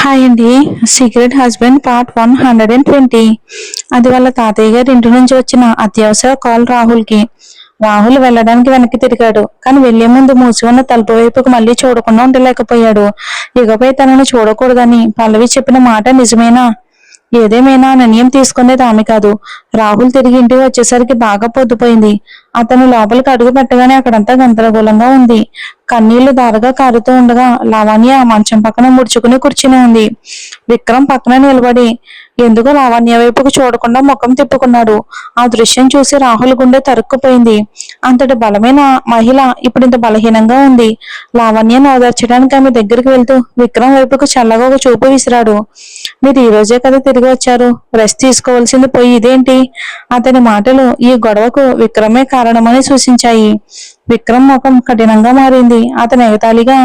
Hi అండి. Secret husband part 120. అది వాళ్ళ తాతయ్య గారి ఇంటి నుంచి వచ్చిన అత్యవసర కాల్ రాహుల్కి. రాహుల్ వెళ్ళడానికి వెనక్కి తిరిగాడు. కానీ వెళ్లే ముందు మూసి ఉన్న తలుపు వైపుకు మళ్ళీ చూడకుండా ఉండలేకపోయాడు. ఇకపై తనను చూడకూడదని పల్లవి చెప్పిన మాట నిజమేనా? ఏదేమైనా నిర్ణయం తీసుకునేది ఆమె కాదు. రాహుల్ తిరిగి ఇంటికి వచ్చేసరికి బాగా పొద్దుపోయింది. అతను లోపలికి అడుగు పెట్టగానే అక్కడంతా గందరగోళంగా ఉంది. కన్నీళ్లు దారగా కారుతూ ఉండగా లావణ్య మంచం పక్కన ముడుచుకుని కూర్చుని ఉంది. విక్రమ్ పక్కన నిలబడి ఎందుకు లావణ్య వైపుకు చూడకుండా ముఖం తిప్పుకున్నాడు. ఆ దృశ్యం చూసి రాహుల్ గుండె తరుక్కుపోయింది. అంతటి బలమైన మహిళ ఇప్పుడు ఇంత బలహీనంగా ఉంది. లావణ్యను ఓదార్చడానికి ఆమె దగ్గరికి వెళ్తూ విక్రమ్ వైపుకు చల్లగా ఒక చూపు విసిరాడు. మీరు ఈ రోజే కదా తిరిగి వచ్చారు, రెస్ట్ తీసుకోవాల్సింది పోయి ఇదేంటి? అతని మాటలు ఈ గొడవకు విక్రమే కారణమని సూచించాయి. విక్రమ్ ముఖం కఠినంగా మారింది. అతను ఎగతాళిగా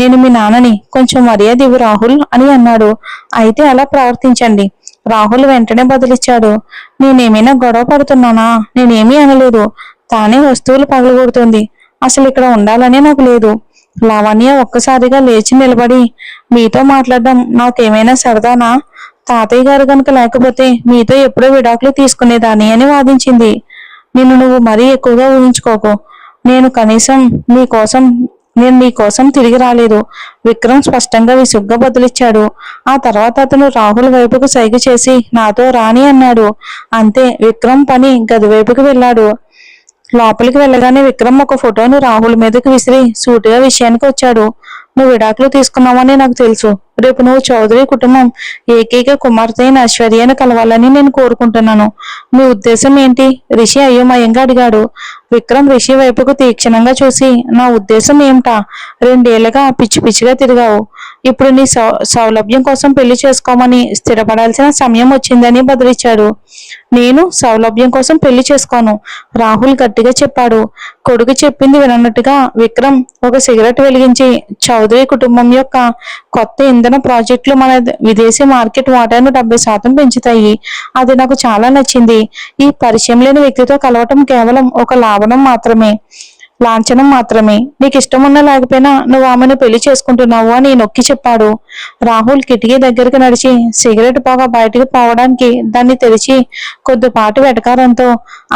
నేను మీ నాన్నని, కొంచెం మర్యాద ఇవ్వు రాహుల్ అని అన్నాడు. అయితే అలా ప్రవర్తించండి. రాహుల్ వెంటనే బదులిచ్చాడు. నేనేమైనా గొడవ పడుతున్నానా? నేనేమీ అనలేదు. తానే వస్తువులు పగలగొడుతుంది. అసలు ఇక్కడ ఉండాలనే నాకు లేదు. లావణ్య ఒక్కసారిగా లేచి నిలబడి మీతో మాట్లాడడం నాకేమైనా సరదానా? తాతయ్య గారు కనుక లేకపోతే మీతో ఎప్పుడో విడాకులు తీసుకునేదాన్ని అని వాదించింది. నిన్ను నువ్వు మరీ ఎక్కువగా ఊహించుకోకు. నేను కనీసం నీకోసం నేను నీకోసం తిరిగి రాలేదు. విక్రమ్ స్పష్టంగా విసుగ్గా బదులిచ్చాడు. ఆ తర్వాత అతను రాహుల్ వైపుకు సైగ చేసి నాతో రాని అన్నాడు. అంతే. విక్రమ్ పని గది వైపుకు వెళ్ళాడు. లోపలికి వెళ్ళగానే విక్రమ్ ఒక ఫోటోను రాహుల్ మీదకి విసిరి సూటిగా విషయానికి వచ్చాడు. నువ్వు విడాకులు తీసుకున్నావని నాకు తెలుసు. రేపు నువ్వు చౌదరి కుటుంబం ఏకైక కుమార్తె అయిన ఐశ్వర్యను కలవాలని నేను కోరుకుంటున్నాను. మీ ఉద్దేశం ఏంటి? రిషి అయోమయంగా అడిగాడు. విక్రమ్ రిషి వైపుకు తీక్షణంగా చూసి నా ఉద్దేశం ఏమిటా? 2 ఏళ్లుగా పిచ్చి పిచ్చిగా తిరిగావు. ఇప్పుడు నీ సౌలభ్యం కోసం పెళ్లి చేసుకోమని స్థిరపడాల్సిన సమయం వచ్చిందని బదులిచ్చాడు. నేను సౌలభ్యం కోసం పెళ్లి చేసుకోను, రాహుల్ గట్టిగా చెప్పాడు. కొడుకు చెప్పింది వినట్టుగా విక్రమ్ ఒక సిగరెట్ వెలిగించి చౌదరి కుటుంబం యొక్క కొత్త ఇంధన ప్రాజెక్టులు మన విదేశీ మార్కెట్ వాటాను 70% పెంచుతాయి. అది నాకు చాలా నచ్చింది. ఈ పరిచయం లేని వ్యక్తితో కలవటం కేవలం ఒక లాంఛనం మాత్రమే. నీకు ఇష్టం ఉన్నా లేకపోయినా నువ్వు ఆమెను పెళ్లి చేసుకుంటున్నావు అని నొక్కి చెప్పాడు. రాహుల్ కిటికీ దగ్గరికి నడిచి సిగరెట్ పొగ బయటకు పోవడానికి దాన్ని తెరిచి కొద్దిపాటి వెటకారంతో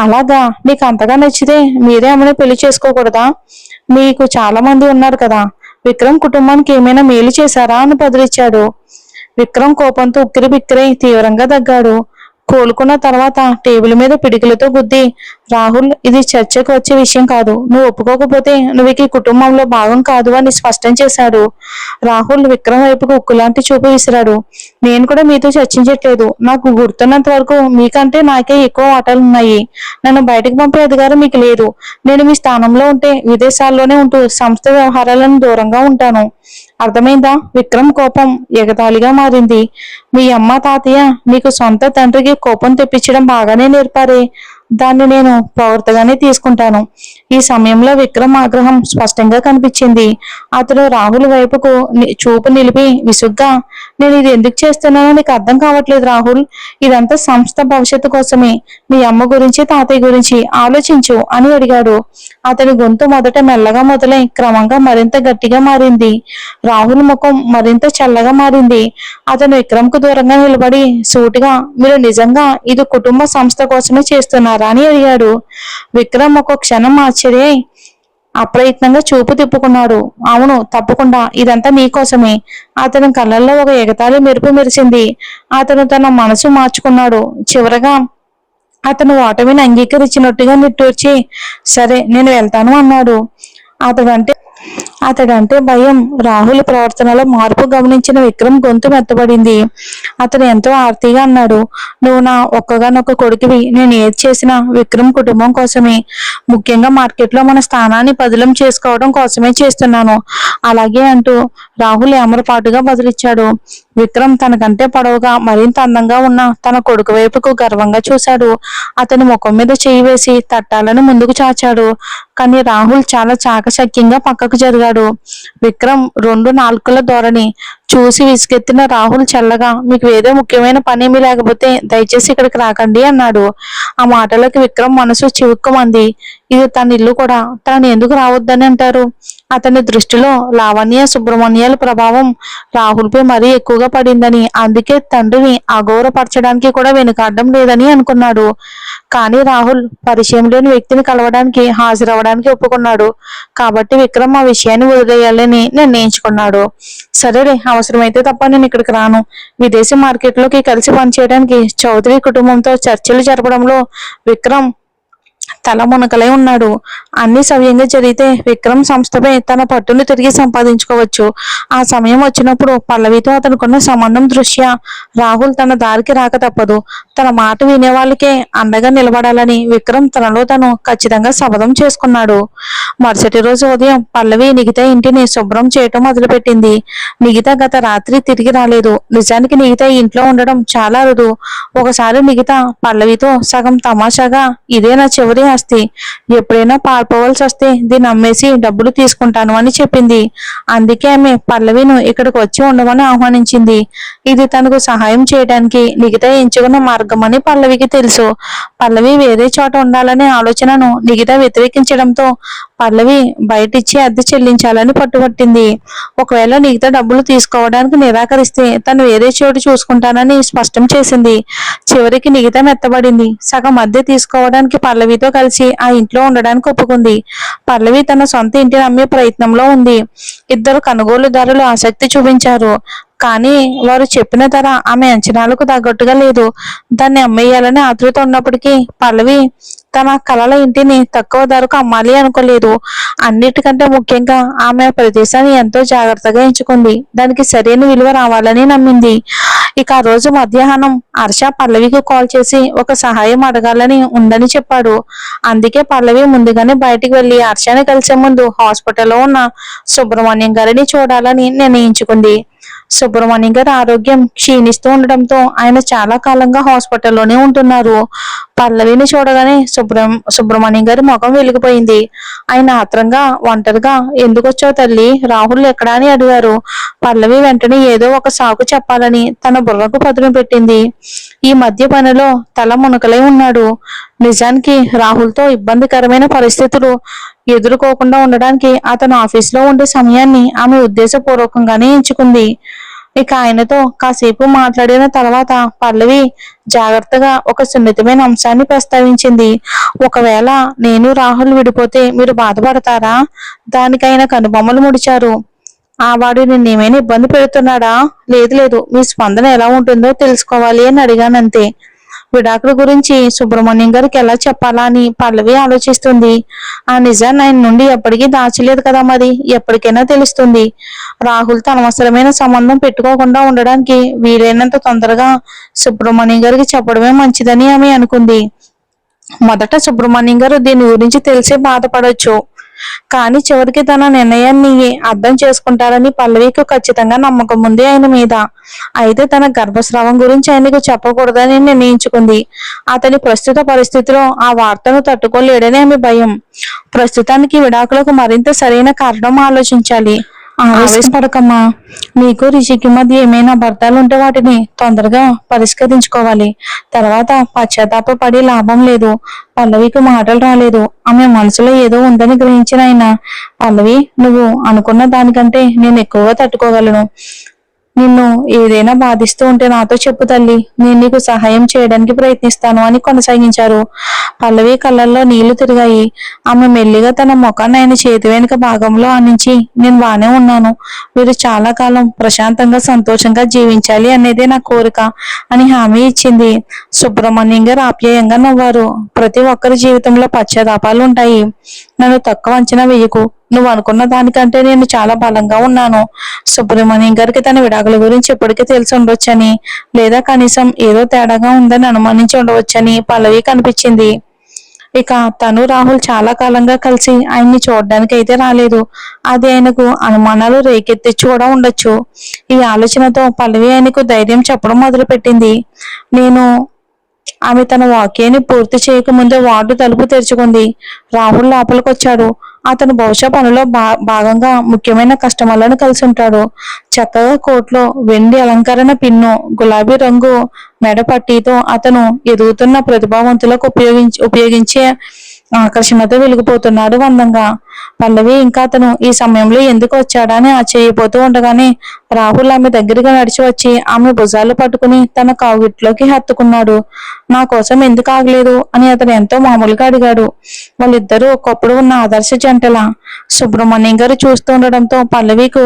అలాగా, నీకు అంతగా నచ్చితే మీరే ఆమెను పెళ్లి చేసుకోకూడదా? మీకు చాలా మంది ఉన్నారు కదా. విక్రమ్ కుటుంబానికి ఏమైనా మేలు చేశారా అని బదులిచ్చాడు. విక్రమ్ కోపంతో ఉక్కిరి బిక్కిరై తీవ్రంగా దగ్గాడు. కోలుకున్న తర్వాత టేబుల్ మీద పిడికిలతో గుద్ది రాహుల్, ఇది చర్చకు వచ్చే విషయం కాదు. నువ్వు ఒప్పుకోకపోతే నువ్వు ఈ కుటుంబంలో భాగం కాదు అని స్పష్టం చేశాడు. రాహుల్ విక్రమ్ వైపుకు ఉక్కులాంటి చూపు విసిరాడు. నేను కూడా మీతో చర్చించట్లేదు. నాకు గుర్తున్నంత వరకు మీకంటే నాకే ఎక్కువ వాటాలున్నాయి. నన్ను బయటకు పంపే అధికారం మీకు లేదు. నేను మీ స్థానంలో ఉంటే విదేశాల్లోనే ఉంటూ సంస్థ వ్యవహారాలను దూరంగా ఉంటాను. అర్థమైందా? విక్రమ్ కోపం ఎగతాళిగా మారింది. మీ అమ్మ తాతయ్య నీకు సొంత తండ్రికి కోపం తెప్పించడం బాగానే నేర్పారే. దాన్ని నేను ప్రవర్తగానే తీసుకుంటాను. ఈ సమయంలో విక్రమ్ ఆగ్రహం స్పష్టంగా కనిపించింది. అతడు రాహుల్ వైపుకు చూపు నిలిపి విసుగ్గా నేను ఇది ఎందుకు చేస్తున్నానో నీకు అర్థం కావట్లేదు రాహుల్. ఇదంతా సంస్థ భవిష్యత్తు కోసమే. మీ అమ్మ గురించి తాతయ్య గురించి ఆలోచించు అని అడిగాడు. అతని గొంతు మొదట మెల్లగా మొదలై క్రమంగా మరింత గట్టిగా మారింది. రాహుల్ ముఖం మరింత చల్లగా మారింది. అతను విక్రమ్ కు దూరంగా నిలబడి సూటిగా మీరు నిజంగా ఇది కుటుంబ సంస్థ కోసమే చేస్తున్నారా అని అడిగాడు. విక్రమ్ ఒక క్షణం ఆశ్చర్యై అప్రయత్నంగా చూపు తిప్పుకున్నాడు. అవును, తప్పకుండా. ఇదంతా నీకోసమే. అతని కళ్ళల్లో ఒక ఎగతాళి మెరుపు మెరిసింది. అతను తన మనసు మార్చుకున్నాడు. చివరగా అతను ఓటమిని అంగీకరించినట్టుగా నిట్టూర్చి సరే నేను వెళ్తాను అన్నాడు. అతడంటే భయం. రాహుల్ ప్రవర్తనలో మార్పు గమనించిన విక్రమ్ గొంతు మెత్తబడింది. అతను ఎంతో ఆర్తిగా అన్నాడు. నువ్వు నా ఒక్కగానొక్క కొడుకువి. నేను ఏది చేసినా విక్రమ్ కుటుంబం కోసమే. ముఖ్యంగా మార్కెట్లో మన స్థానాన్ని పదిలం చేసుకోవడం కోసమే చేస్తున్నాను. అలాగే అంటూ రాహుల్ ఏమరపాటుగా బదులిచ్చాడు. విక్రమ్ తనకంటే పొడవుగా మరింత అందంగా ఉన్న తన కొడుకు వైపుకు గర్వంగా చూశాడు. అతని ముఖం మీద చేయి వేసి తట్టాలని ముందుకు చాచాడు. కానీ రాహుల్ చాలా చాకచక్యంగా పక్కకు జరిగాడు. విక్రమ్ 2 నాలుకల ధోరణి. చూసి విసుగెత్తిన రాహుల్ చల్లగా, మీకు ఏదో ముఖ్యమైన పనేమీ లేకపోతే దయచేసి ఇక్కడికి రాకండి అన్నాడు. ఆ మాటలకి విక్రమ్ మనసు చివుక్కుమంది. ఇది తన ఇల్లు కూడా, తనని ఎందుకు రావద్దని అంటారు? అతని దృష్టిలో లావణ్య సుబ్రహ్మణ్యాల ప్రభావం రాహుల్పై మరీ ఎక్కువగా పడిందని, అందుకే తండ్రిని అగౌరవపరచడానికి కూడా వెనుకాడడం లేదని అనుకున్నాడు. కానీ రాహుల్ పరిచయం లేని వ్యక్తిని కలవడానికి హాజరవడానికి ఒప్పుకున్నాడు. కాబట్టి విక్రమ్ ఆ విషయాన్ని వదిలేయాలని నిర్ణయించుకున్నాడు. సరేలే, అవసరమైతే తప్ప నేను ఇక్కడికి రాను. విదేశీ మార్కెట్లోకి కలిసి పనిచేయడానికి చౌదరి కుటుంబంతో చర్చలు జరపడంలో విక్రమ్ తల మునకలై ఉన్నాడు. అన్ని సవ్యంగా జరిగితే విక్రమ్ సంస్థపై తన పట్టును తిరిగి సంపాదించుకోవచ్చు. ఆ సమయం వచ్చినప్పుడు పల్లవితో అతనుకున్న సంబంధం దృష్ట్యా రాహుల్ తన దారికి రాక తప్పదు. తన మాట వినే వాళ్ళకే అండగా నిలబడాలని విక్రమ్ తనలో తను ఖచ్చితంగా శపథం చేసుకున్నాడు. మరుసటి రోజు ఉదయం పల్లవి నిగిత ఇంటిని శుభ్రం చేయటం మొదలుపెట్టింది. నిగిత గత రాత్రి తిరిగి రాలేదు. నిజానికి నిగిత ఇంట్లో ఉండడం చాలా అరుదు. ఒకసారి నిగిత పల్లవితో సగం తమాషాగా, ఇదే నా చివరి ఆస్తి, ఎప్పుడైనా పారిపోవాల్సి వస్తే దీన్ని అమ్మేసి డబ్బులు తీసుకుంటాను అని చెప్పింది. అందుకే ఆమె పల్లవిను ఇక్కడికి వచ్చి ఉండమని ఆహ్వానించింది. ఇది తనకు సహాయం చేయడానికి నిగిత ఎంచుకున్న మార్గం అని పల్లవికి తెలుసు. పల్లవి వేరే చోట ఉండాలనే ఆలోచనను నిగిత వ్యతిరేకించడంతో పల్లవి బయటిచ్చి అద్దె చెల్లించాలని పట్టుబట్టింది. ఒకవేళ నిగిత డబ్బులు తీసుకోవడానికి నిరాకరిస్తే తను వేరే చోటు చూసుకుంటానని స్పష్టం చేసింది. చివరికి నిగిత మెత్తబడింది. సగం అద్దె తీసుకోవడానికి పల్లవితో కలిసి ఆ ఇంట్లో ఉండడానికి ఒప్పుకుంది. పల్లవి తన సొంత ఇంటిని అమ్మే ప్రయత్నంలో ఉంది. ఇద్దరు కొనుగోలుదారులు ఆసక్తి చూపించారు. కానీ వారు చెప్పిన ధర ఆమె అంచనాలకు తగ్గట్టుగా లేదు. దాన్ని అమ్మేయాలని ఆతృత ఉన్నప్పటికీ పల్లవి తన కలల ఇంటిని తక్కువ ధరకు అమ్మాలి అనుకోలేదు. అన్నిటికంటే ముఖ్యంగా ఆమె ఆ ప్రదేశాన్ని ఎంతో జాగ్రత్తగా ఎంచుకుంది. దానికి సరైన విలువ రావాలని నమ్మింది. ఇక ఆ రోజు మధ్యాహ్నం హర్ష పల్లవికి కాల్ చేసి ఒక సహాయం అడగాలని ఉందని చెప్పాడు. అందుకే పల్లవి ముందుగానే బయటికి వెళ్లి హర్షని కలిసే ముందు హాస్పిటల్లో ఉన్న సుబ్రహ్మణ్యం గారిని చూడాలని నిర్ణయించుకుంది. సుబ్రహ్మణ్యం గారి ఆరోగ్యం క్షీణిస్తూ ఉండడంతో ఆయన చాలా కాలంగా హాస్పిటల్లోనే ఉంటున్నారు. పల్లవిని చూడగానే సుబ్రహ్మణ్యం గారి ముఖం వెలిగిపోయింది. ఆయన ఆత్రంగా, ఒంటరిగా, ఎందుకు వచ్చావు తల్లి, రాహుల్ ఎక్కడా అని అడిగారు. పల్లవి వెంటనే ఏదో ఒక సాకు చెప్పాలని తన బుర్రకు పదును పెట్టింది. ఈ మధ్య పనిలో తల మునకలై ఉన్నాడు. నిజానికి రాహుల్తో ఇబ్బందికరమైన పరిస్థితులు ఎదుర్కోకుండా ఉండడానికి అతను ఆఫీసులో ఉండే సమయాన్ని ఆమె ఉద్దేశపూర్వకంగానే ఎంచుకుంది. ఇక ఆయనతో కాసేపు మాట్లాడిన తర్వాత పల్లవి జాగ్రత్తగా ఒక సున్నితమైన అంశాన్ని ప్రస్తావించింది. ఒకవేళ నేను రాహుల్ విడిపోతే మీరు బాధపడతారా? దానికి ఆయన కనుబొమ్మలు ముడిచారు. వాడు నిన్నేమైనా ఇబ్బంది పెడుతున్నాడా? లేదు లేదు, మీ స్పందన ఎలా ఉంటుందో తెలుసుకోవాలి అని అడిగానంతే. విడాకుల గురించి సుబ్రహ్మణ్యం గారికి ఎలా చెప్పాలా అని పల్లవి ఆలోచిస్తుంది. ఆ నిజాన్ని ఆయన నుండి ఎప్పటికీ దాచలేదు కదా, మరి ఎప్పటికైనా తెలుస్తుంది. రాహుల్తో అనవసరమైన సంబంధం పెట్టుకోకుండా ఉండడానికి వీలైనంత తొందరగా సుబ్రహ్మణ్యం గారికి చెప్పడమే మంచిదని ఆమె అనుకుంది. మొదట సుబ్రహ్మణ్యం గారు దీని గురించి తెలిసి బాధపడవచ్చు. కానీ చివరికి తన నిర్ణయాన్ని అర్థం చేసుకుంటారని పల్లవికి ఖచ్చితంగా నమ్మకం ఉంది ఆయన మీద. అయితే తన గర్భస్రావం గురించి ఆయనకు చెప్పకూడదని నిర్ణయించుకుంది. అతని ప్రస్తుత పరిస్థితిలో ఆ వార్తను తట్టుకోలేడని ఆమె భయం. ప్రస్తుతానికి విడాకులకు మరింత సరైన కారణం ఆలోచించాలి. ఆవేశపడకమ్మా. మీకు రిషికి మధ్య ఏమైనా అబద్ధాలు ఉంటే వాటిని తొందరగా పరిష్కరించుకోవాలి. తర్వాత పశ్చాత్తాపడి లాభం లేదు. పల్లవికి మాటలు రాలేదు. ఆమె మనసులో ఏదో ఉందని గ్రహించిన ఆయన, పల్లవి, నువ్వు అనుకున్న దానికంటే నేను ఎక్కువగా తట్టుకోగలను. నిన్ను ఏదైనా బాధిస్తూ ఉంటే నాతో చెప్పు తల్లి, నేను నీకు సహాయం చేయడానికి ప్రయత్నిస్తాను అని కొనసాగించారు. పల్లవి కళ్ళల్లో నీళ్లు తిరిగాయి. ఆమె మెల్లిగా తన ముఖాన్ని ఆయన చేతి వెనుక భాగంలో ఆనించి, నేను బానే ఉన్నాను, మీరు చాలా కాలం ప్రశాంతంగా సంతోషంగా జీవించాలి అనేదే నా కోరిక అని హామీ ఇచ్చింది. సుబ్రహ్మణ్యం గారు ఆప్యాయంగా నవ్వారు. ప్రతి ఒక్కరి జీవితంలో పశ్చాత్తాపాలు ఉంటాయి. నన్ను తక్కువ అంచనా వేయకు. నువ్వు అనుకున్న దానికంటే నేను చాలా బలంగా ఉన్నాను. సుబ్రహ్మణ్యం గారికి తన విడాకుల గురించి ఎప్పటికీ తెలిసి ఉండొచ్చని, లేదా కనీసం ఏదో తేడాగా ఉందని అనుమానించి ఉండవచ్చని పల్లవికి అనిపించింది. ఇక తను రాహుల్ చాలా కాలంగా కలిసి ఆయన్ని చూడడానికి అయితే రాలేదు. అది ఆయనకు అనుమానాలు రేకెత్తించి కూడా ఉండొచ్చు. ఈ ఆలోచనతో పల్లవి ఆయనకు ధైర్యం చెప్పడం మొదలుపెట్టింది. ఆమె తన వాక్యాన్ని పూర్తి చేయకముందే వార్డు తలుపు తెరుచుకుంది. రాహుల్ లోపలికొచ్చాడు. అతను బహుశా పనిలో భాగంగా ముఖ్యమైన కస్టమర్లను కలిసి ఉంటాడు. చక్కగా కోట్లో వెండి అలంకరణ పిన్ను, గులాబీ రంగు మెడ పట్టీతో అతను ఎదుగుతున్న ప్రతిభావంతులకు ఉపయోగించే ఆకర్షణతో వెలిగిపోతున్నాడు అందంగా. పల్లవి ఇంకా అతను ఈ సమయంలో ఎందుకు వచ్చాడని ఆశ్చర్యపోతూ ఉండగానే రాహుల్ ఆమె దగ్గరగా నడిచి వచ్చి ఆమె భుజాలు పట్టుకుని తన కావిట్లోకి హత్తుకున్నాడు. నా కోసం ఎందుకు ఆగలేదు అని అతను ఎంతో మామూలుగా అడిగాడు. వాళ్ళిద్దరూ ఒకప్పుడు ఉన్న ఆదర్శ జంటలా. సుబ్రహ్మణ్యం గారు చూస్తూ ఉండడంతో పల్లవికు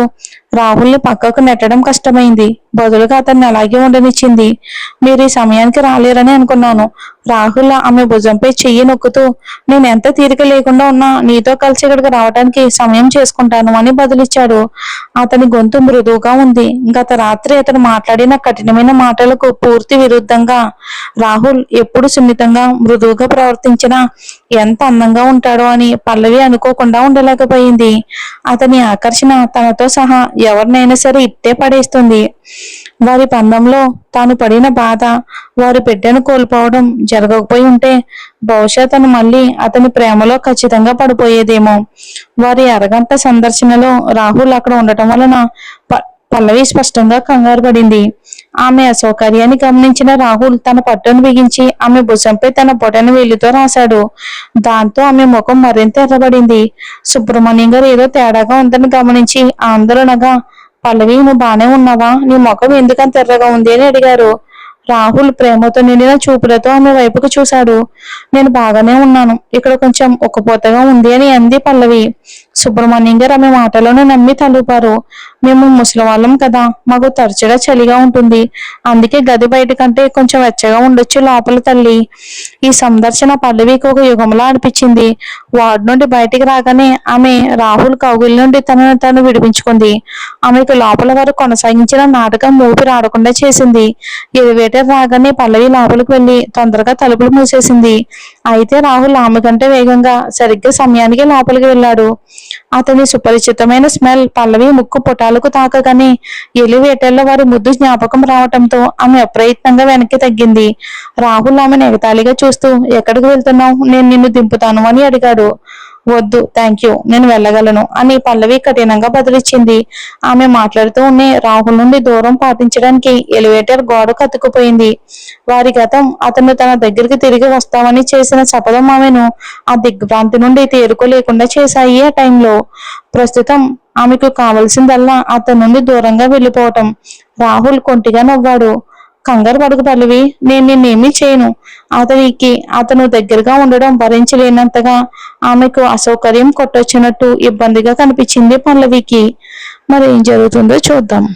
రాహుల్ని పక్కకు నెట్టడం కష్టమైంది. బదులుగా అతన్ని అలాగే ఉండనిచ్చింది. మీరు ఈ సమయానికి రాలేరని అనుకున్నాను. రాహుల్ ఆమె భుజంపై చెయ్యి నొక్కుతూ, నేను ఎంత తీరిక లేకుండా ఉన్నా నీతో కలిసి ఇక్కడికి రావడానికి సమయం చేసుకుంటాను అని బదులిచ్చాడు. అతని గొంతు మృదువుగా ఉంది. గత రాత్రి అతను మాట్లాడిన కఠినమైన మాటలకు పూర్తి విరుద్ధంగా రాహుల్ ఎప్పుడు సున్నితంగా మృదువుగా ప్రవర్తించినా ఎంత అందంగా ఉంటాడో అని పల్లవి అనుకోకుండా ఉండలేకపోయింది. అతని ఆకర్షణ తనతో సహా ఎవరినైనా సరే ఇట్టే పడేస్తుంది. వారి పందంలో తాను పడిన బాధ, వారి బిడ్డను కోల్పోవడం జరగకపోయి ఉంటే బహుశా తను మళ్ళీ అతని ప్రేమలో ఖచ్చితంగా పడిపోయేదేమో. వారి అరగంట సందర్శనలో రాహుల్ అక్కడ ఉండటం వలన పల్లవి స్పష్టంగా కంగారు పడింది. ఆమె అసౌకర్యాన్ని గమనించిన రాహుల్ తన పట్టును బిగించి ఆమె భుజంపై తన బొటన వేలితో రాశాడు. దాంతో ఆమె ముఖం మరింత ఎర్రబడింది. సుబ్రహ్మణ్యం గారు ఏదో తేడాగా ఉందని గమనించి ఆందోళనగా, పల్లవి నువ్వు బానే ఉన్నావా? నీ ముఖం ఎందుకంత ఎర్రగా ఉంది అని అడిగారు. రాహుల్ ప్రేమతో నిండిన చూపులతో ఆమె వైపుకు చూశాడు. నేను బాగానే ఉన్నాను, ఇక్కడ కొంచెం ఉక్కపోతగా ఉంది అని అంది పల్లవి. సుబ్రహ్మణ్యం గారు ఆమె మాటలను నమ్మి తలూపారు. మేము ముసలివాళ్ళం కదా, మాకు తరచుగా చలిగా ఉంటుంది. అందుకే గది బయట కంటే కొంచెం వెచ్చగా ఉండొచ్చు లోపల తల్లి. ఈ సందర్శన పల్లవికి ఒక యుగంలా అనిపించింది. వార్డు నుండి బయటికి రాగానే ఆమె రాహుల్ కౌగిలి నుండి తనను తాను విడిపించుకుంది. ఆమెకు లోపల వారు కొనసాగించిన నాటకం ఊపిరి ఆడకుండా చేసింది. ఎలివేటర్ రాగానే పల్లవి లోపలికి వెళ్లి తొందరగా తలుపులు మూసేసింది. అయితే రాహుల్ ఆమె కంటే వేగంగా సరిగ్గా సమయానికి లోపలికి వెళ్ళాడు. అతని సుపరిచితమైన స్మెల్ పల్లవి ముక్కు పుటాలకు తాకగానే ఎలివేటర్లో వారి ముద్దు జ్ఞాపకం రావటంతో ఆమె అప్రయత్నంగా వెనక్కి తగ్గింది. రాహుల్ ఆమెను ఎగతాళిగా చూస్తూ, ఎక్కడికి వెళ్తున్నావు? నేను నిన్ను దింపుతాను అని అడిగాడు. వద్దు, థ్యాంక్ యూ, నేను వెళ్ళగలను అని పల్లవి కఠినంగా బదిలిచ్చింది. ఆమె మాట్లాడుతూ ఉండే రాహుల్ నుండి దూరం పాటించడానికి ఎలివేటర్ గోడ కతుక్కుపోయింది. వారి గతం, అతను తన దగ్గరికి తిరిగి వస్తామని చేసిన శపథం ఆమెను ఆ దిగ్భ్రాంతి నుండి తేరుకోలేకుండా చేశాయి. ఆ టైంలో ప్రస్తుతం ఆమెకు కావలసిందల్లా అతని నుండి దూరంగా వెళ్ళిపోవటం. రాహుల్ కొంటిగా నవ్వాడు. కంగారు పడుకు పల్లవి, నేను నిన్నేమీ చేయను. అతను దగ్గరగా ఉండడం భరించలేనంతగా ఆమెకు అసౌకర్యం కొట్టొచ్చినట్టు ఇబ్బందిగా కనిపించింది పల్లవికి. మరి ఏం జరుగుతుందో చూద్దాం.